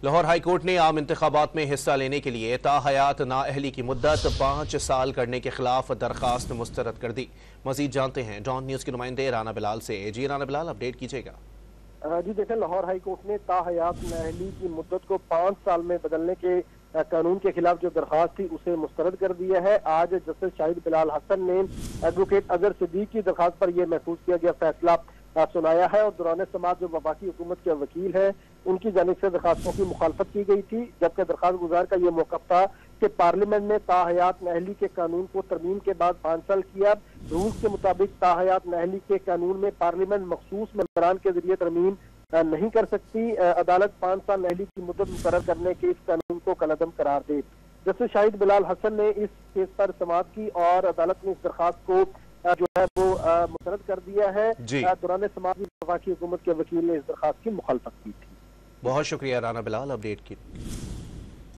Lahore high court ने आम इंतखाबात में हिस्सा लेने के लिए ताहयात नाअहली की मुद्दत 5 साल करने के खिलाफ दरखास्त मुस्तरद कर दी। मजीद जानते हैं डॉन न्यूज के नुमाइंदे राना बिलाल से। जी राना बिलाल, अपडेट कीजिएगा। जी देखें, लाहौर हाई कोर्ट ने ताहयात नाअहली की मुद्दत को 5 साल में बदलने के कानून के खिलाफ जो दरखास्त थी उसे मुस्तरद कर दिया है। आज जस्टिस शाहिद बिलाल हसन ने एडवोकेट अजहर सिद्दीक की दरखास्त पर यह महफूज किया गया फैसला सुनाया है और दौरान समाज जो वफाकी हुकूमत के वकील है उनकी जानिब से दरखास्तों की मुखालफत की गई थी, जबकि दरखास्त गुजार का यह मौक़िफ़ था कि पार्लियामेंट ने ताहयात नाअहली के कानून को तरमीम के बाद 5 साल किया। रूल्स के मुताबिक ताहयात नाअहली के कानून में पार्लियामेंट मखसूस मेंबरान के जरिए तरमीम नहीं कर सकती। अदालत 5 साल नाअहली की मुद्दत मुकर्रर करने के इस कानून को कलअदम करार दे। जस्टिस शाहिद बिलाल हसन ने इस केस पर समाअत की और अदालत ने इस दरखास्त को जो है वो मुस्तरद कर दिया है। दौरान समाज वफाकी हुकूमत के वकील ने इस दरखास्त की मुखालफत की थी। बहुत शुक्रिया राना बिलाल, अपडेट की।